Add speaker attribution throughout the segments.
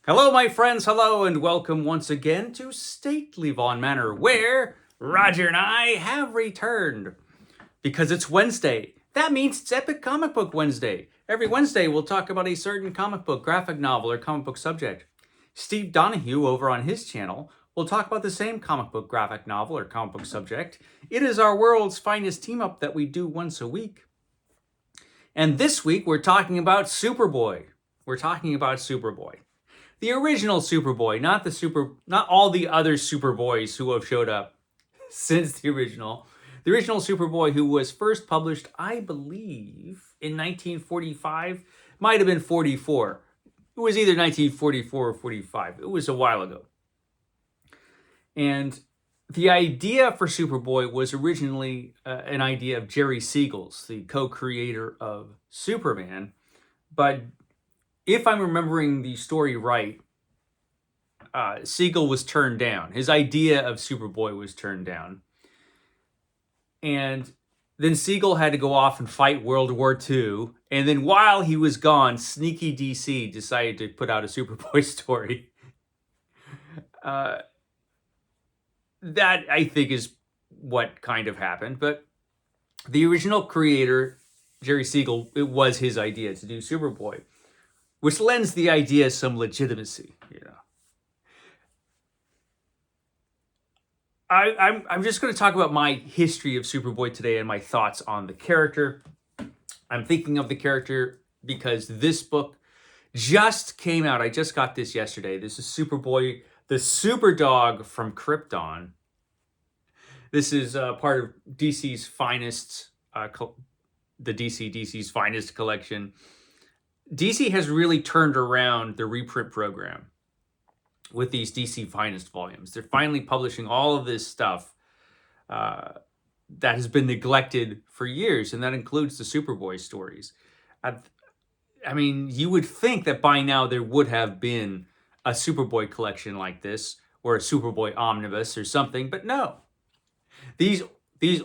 Speaker 1: Hello, my friends. Hello, and welcome once again to Stately Vaughan Manor, where Roger and I have returned. Because it's Wednesday. That means it's Epic Comic Book Wednesday. Every Wednesday, we'll talk about a certain comic book, graphic novel, or comic book subject. Steve Donoghue, over on his channel, will talk about the same comic book, graphic novel, or comic book subject. It is our world's finest team-up that we do once a week. And this week, we're talking about Superboy. The original Superboy, not all the other Superboys who have showed up since the original. The original Superboy, who was first published, I believe, in 1945, might have been 44. It was either 1944 or 45. It was a while ago. And the idea for Superboy was originally an idea of Jerry Siegel's, the co-creator of Superman. But if I'm remembering the story right, Siegel was turned down. His idea of Superboy was turned down. And then Siegel had to go off and fight World War II. And then while he was gone, sneaky DC decided to put out a Superboy story. That, I think, is what kind of happened. But the original creator, Jerry Siegel, it was his idea to do Superboy, which lends the idea some legitimacy, you know. I'm just going to talk about my history of Superboy today and my thoughts on the character. I'm thinking of the character because this book just came out. I just got this yesterday. This is Superboy, the super dog from Krypton. This is part of DC's finest, DC's finest collection. DC has really turned around the reprint program with these DC Finest volumes. They're finally publishing all of this stuff that has been neglected for years, and that includes the Superboy stories. I mean, you would think that by now there would have been a Superboy collection like this, or a Superboy omnibus or something, but no. These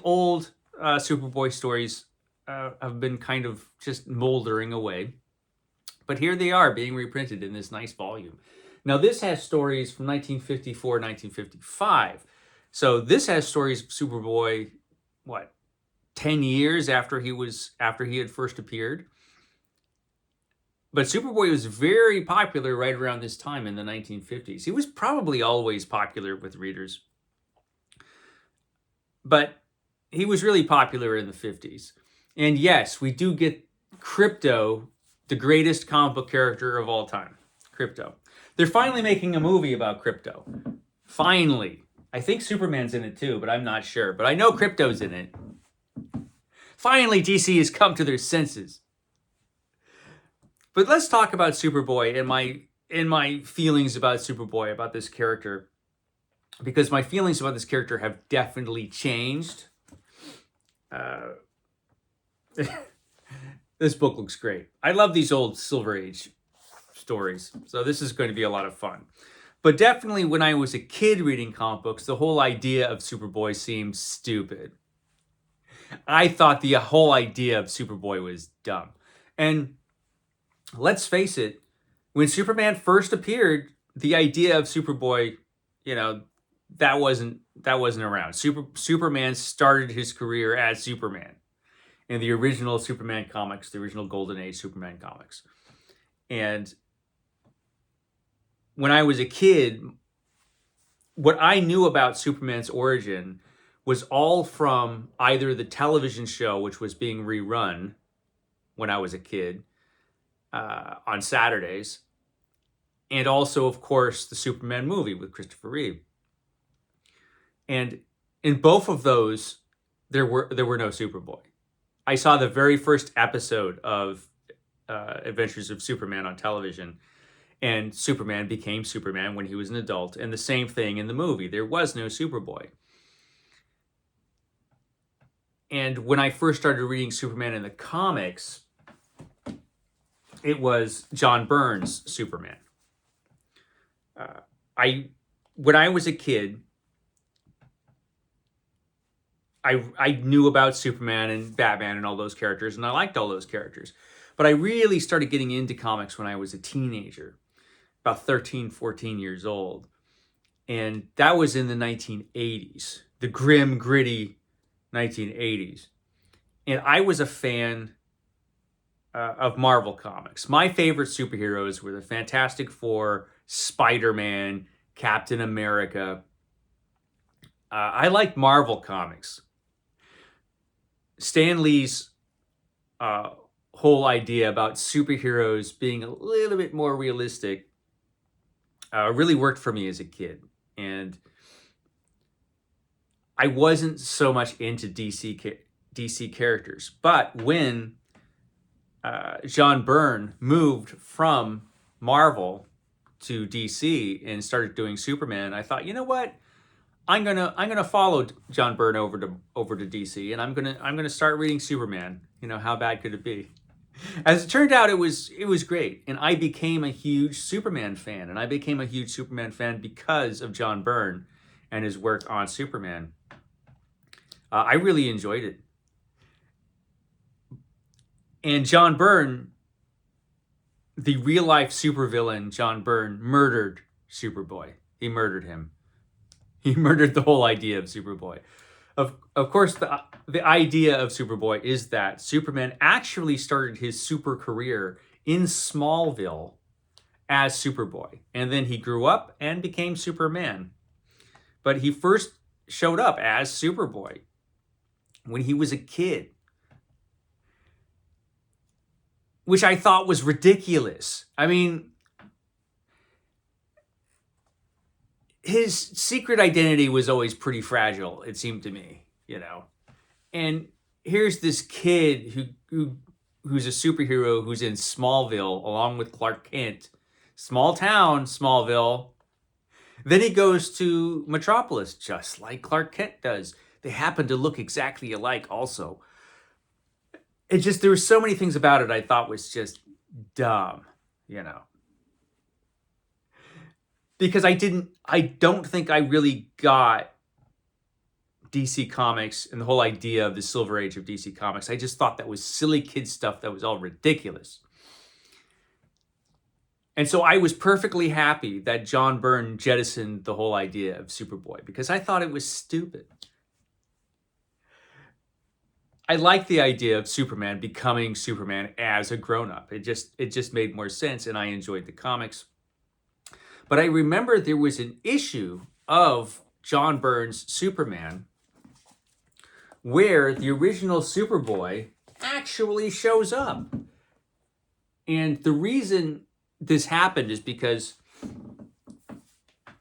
Speaker 1: old Superboy stories have been kind of just moldering away. But here they are being reprinted in this nice volume. Now, this has stories from 1954, 1955. So this has stories of Superboy, 10 years after he had first appeared. But Superboy was very popular right around this time in the 1950s. He was probably always popular with readers. But he was really popular in the 50s. And yes, we do get Krypto, the greatest comic book character of all time. Krypto. They're finally making a movie about Krypto. Finally. I think Superman's in it too, but I'm not sure. But I know Krypto's in it. Finally, DC has come to their senses. But let's talk about Superboy and my feelings about Superboy, about this character. Because my feelings about this character have definitely changed. This book looks great. I love these old Silver Age stories, so this is going to be a lot of fun. But definitely when I was a kid reading comic books, the whole idea of Superboy seemed stupid. I thought the whole idea of Superboy was dumb. And let's face it, when Superman first appeared, the idea of Superboy, that wasn't around. Superman started his career as Superman in the original Superman comics, the original Golden Age Superman comics. And when I was a kid, what I knew about Superman's origin was all from either the television show, which was being rerun when I was a kid on Saturdays, and also, of course, the Superman movie with Christopher Reeve. And in both of those, there were no Superboy. I saw the very first episode of Adventures of Superman on television, and Superman became Superman when he was an adult, and the same thing in the movie. There was no Superboy. And when I first started reading Superman in the comics, it was John Byrne's Superman. When I was a kid, I knew about Superman and Batman and all those characters, and I liked all those characters. But I really started getting into comics when I was a teenager. about 13, 14 years old. And that was in the 1980s, the grim, gritty 1980s. And I was a fan of Marvel Comics. My favorite superheroes were the Fantastic Four, Spider-Man, Captain America. I like Marvel Comics. Stan Lee's whole idea about superheroes being a little bit more realistic really worked for me as a kid. And I wasn't so much into DC characters. But when John Byrne moved from Marvel to DC and started doing Superman, I thought, you know what? I'm gonna follow John Byrne over to DC, and I'm gonna start reading Superman. You know, how bad could it be? As it turned out, it was great, and I became a huge Superman fan, and I became a huge Superman fan because of John Byrne and his work on Superman. I really enjoyed it. And John Byrne, the real-life supervillain John Byrne, murdered Superboy. He murdered him. He murdered the whole idea of Superboy. Of course, the idea of Superboy is that Superman actually started his super career in Smallville as Superboy. And then he grew up and became Superman. But he first showed up as Superboy when he was a kid, which I thought was ridiculous. I mean, his secret identity was always pretty fragile, it seemed to me, you know. And here's this kid who's a superhero who's in Smallville along with Clark Kent. Small town, Smallville. Then he goes to Metropolis, just like Clark Kent does. They happen to look exactly alike also. It just, there were so many things about it I thought was just dumb, you know. Because I don't think I really got DC Comics and the whole idea of the Silver Age of DC Comics. I just thought that was silly kid stuff that was all ridiculous. And so I was perfectly happy that John Byrne jettisoned the whole idea of Superboy because I thought it was stupid. I like the idea of Superman becoming Superman as a grown-up. It just made more sense, and I enjoyed the comics. But I remember there was an issue of John Byrne's Superman where the original Superboy actually shows up. And the reason this happened is because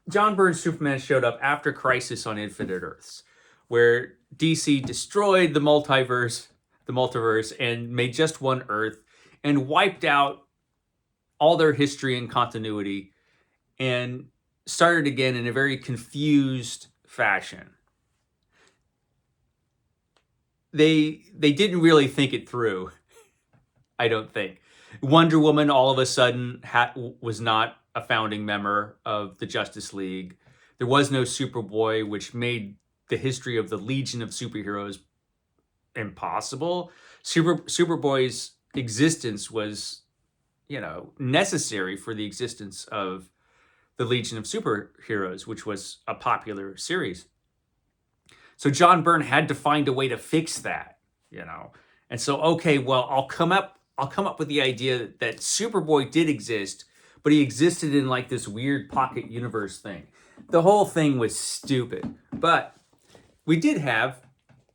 Speaker 1: John Byrne's Superman showed up after Crisis on Infinite Earths, where DC destroyed the multiverse, and made just one Earth and wiped out all their history and continuity and started again in a very confused fashion. They didn't really think it through, I don't think. Wonder Woman all of a sudden was not a founding member of the Justice League. There was no Superboy, which made the history of the Legion of Superheroes impossible. Superboy's existence was, you know, necessary for the existence of the Legion of Superheroes, which was a popular series. So John Byrne had to find a way to fix that, you know. And so, okay, well, I'll come up with the idea that Superboy did exist, but he existed in like this weird pocket universe thing. The whole thing was stupid. But we did have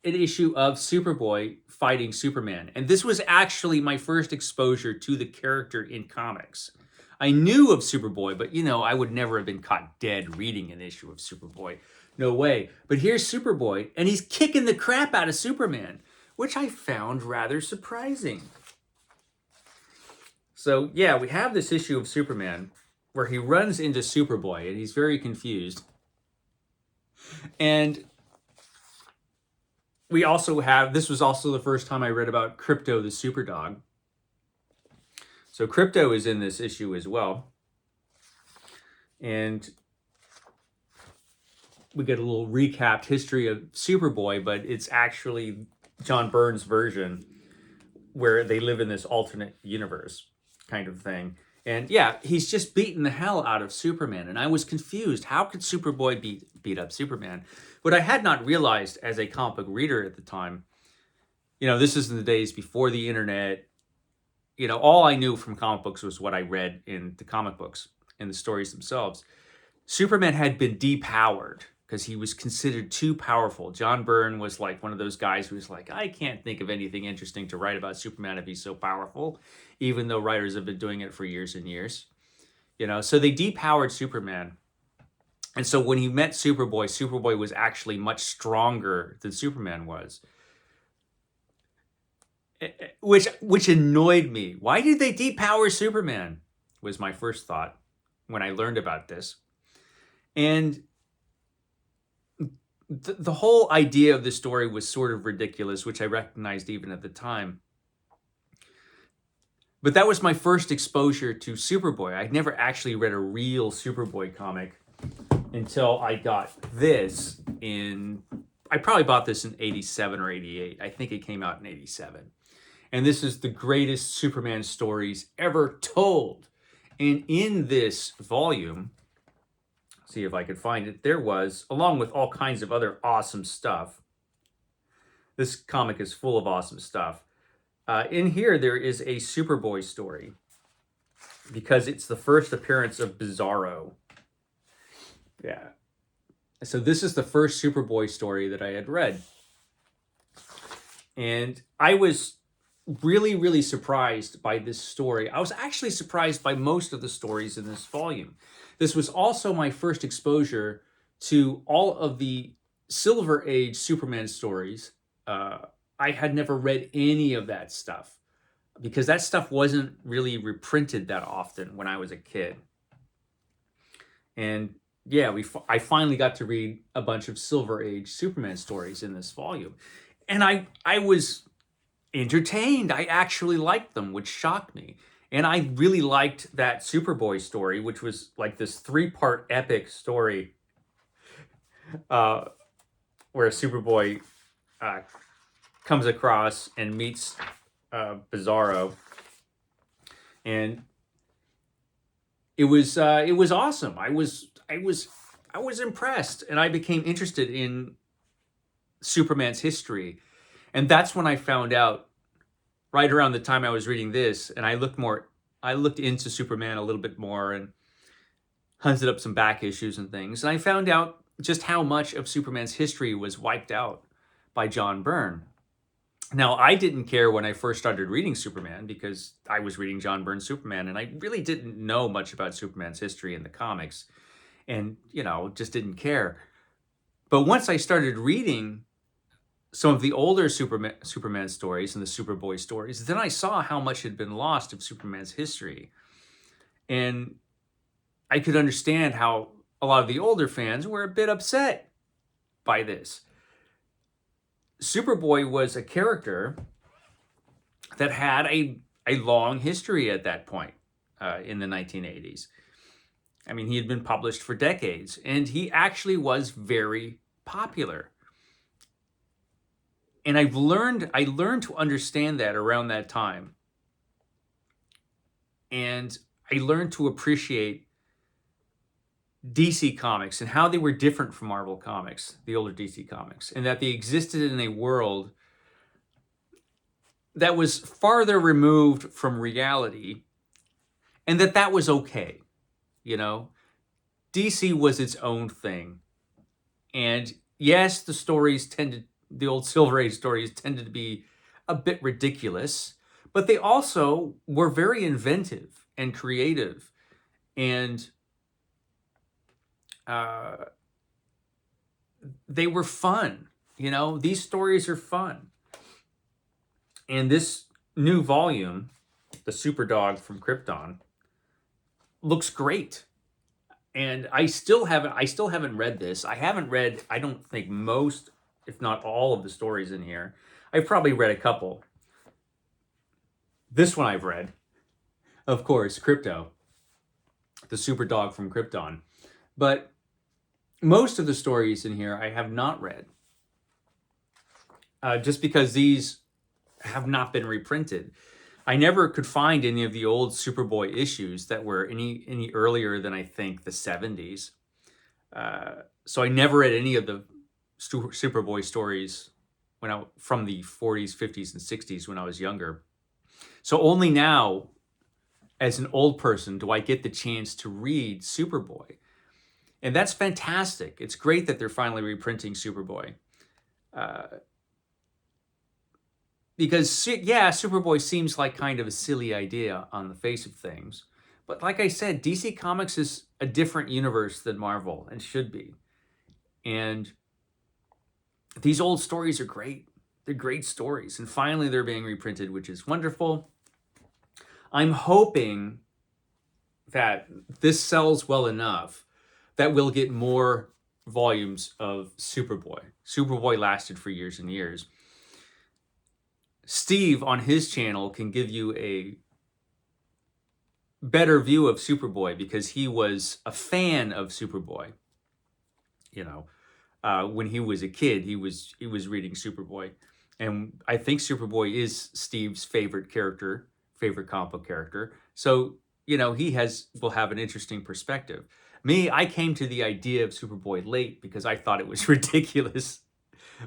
Speaker 1: an issue of Superboy fighting Superman. And this was actually my first exposure to the character in comics. I knew of Superboy, but, you know, I would never have been caught dead reading an issue of Superboy. No way. But here's Superboy, and he's kicking the crap out of Superman, which I found rather surprising. So, yeah, we have this issue of Superman where he runs into Superboy, and he's very confused. And we also have, this was also the first time I read about Krypto the Superdog. So Krypto is in this issue as well. And we get a little recapped history of Superboy, but it's actually John Byrne's version where they live in this alternate universe kind of thing. And yeah, he's just beating the hell out of Superman. And I was confused. How could Superboy beat up Superman? What I had not realized as a comic book reader at the time, this is in the days before the internet. All I knew from comic books was what I read in the comic books and the stories themselves. Superman had been depowered because he was considered too powerful. John Byrne was like one of those guys who was like, I can't think of anything interesting to write about Superman if he's so powerful, even though writers have been doing it for years and years. So they depowered Superman. And so when he met Superboy, Superboy was actually much stronger than Superman was. Which annoyed me. Why did they depower Superman? Was my first thought when I learned about this. And the whole idea of the story was sort of ridiculous, which I recognized even at the time. But that was my first exposure to Superboy. I'd never actually read a real Superboy comic until I got this I probably bought this in 87 or 88. I think it came out in 87. And this is the greatest Superman stories ever told. And in this volume, see if I could find it, there was, along with all kinds of other awesome stuff. This comic is full of awesome stuff. In here, there is a Superboy story because it's the first appearance of Bizarro. Yeah. So this is the first Superboy story that I had read. And I was really, really surprised by this story. I was actually surprised by most of the stories in this volume. This was also my first exposure to all of the Silver Age Superman stories. I had never read any of that stuff because that stuff wasn't really reprinted that often when I was a kid. And yeah, I finally got to read a bunch of Silver Age Superman stories in this volume. And I was entertained. I actually liked them, which shocked me. And I really liked that Superboy story, which was like this 3-part epic story where Superboy comes across and meets Bizarro. And it was awesome. I was impressed, and I became interested in Superman's history. And that's when I found out, right around the time I was reading this, and I looked into Superman a little bit more and hunted up some back issues and things. And I found out just how much of Superman's history was wiped out by John Byrne. Now, I didn't care when I first started reading Superman because I was reading John Byrne's Superman, and I really didn't know much about Superman's history in the comics and, just didn't care. But once I started reading some of the older Superman stories and the Superboy stories, then I saw how much had been lost of Superman's history. And I could understand how a lot of the older fans were a bit upset by this. Superboy was a character that had a long history at that point in the 1980s. I mean, he had been published for decades, and he actually was very popular. And I learned to understand that around that time. And I learned to appreciate DC comics and how they were different from Marvel comics, the older DC comics, and that they existed in a world that was farther removed from reality, and that was okay. DC was its own thing. And yes, the old Silver Age stories tended to be a bit ridiculous, but they also were very inventive and creative. And they were fun. These stories are fun. And this new volume, The Superdog from Krypton, looks great. And I still haven't read this. I haven't read, I don't think, most, if not all, of the stories in here. I've probably read a couple. This one I've read, of course, Krypto, the Superdog from Krypton. But most of the stories in here I have not read, just because these have not been reprinted. I never could find any of the old Superboy issues that were any earlier than I think the 70s. So I never read any of the Superboy stories from the 40s, 50s, and 60s when I was younger. So only now, as an old person, do I get the chance to read Superboy. And that's fantastic. It's great that they're finally reprinting Superboy. Because, yeah, Superboy seems like kind of a silly idea on the face of things. But like I said, DC Comics is a different universe than Marvel, and should be. And these old stories are great. They're great stories. And finally, they're being reprinted, which is wonderful. I'm hoping that this sells well enough that we'll get more volumes of Superboy. Superboy lasted for years and years. Steve on his channel can give you a better view of Superboy because he was a fan of Superboy. You know, when he was a kid, he was reading Superboy, and I think Superboy is Steve's favorite comic book character. So you know, will have an interesting perspective. Me, I came to the idea of Superboy late because I thought it was ridiculous,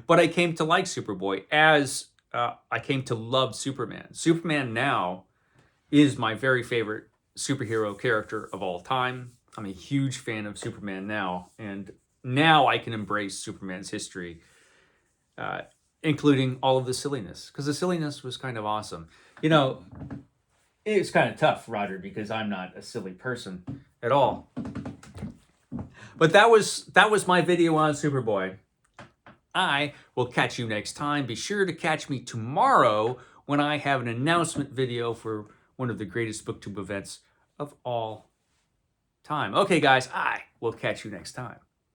Speaker 1: but I came to like Superboy as I came to love Superman. Superman now is my very favorite superhero character of all time. I'm a huge fan of Superman now, and now I can embrace Superman's history, including all of the silliness, because the silliness was kind of awesome. You know, it's kind of tough, Roger, because I'm not a silly person at all. But that was my video on Superboy. I will catch you next time. Be sure to catch me tomorrow when I have an announcement video for one of the greatest booktube events of all time. Okay, guys, I will catch you next time.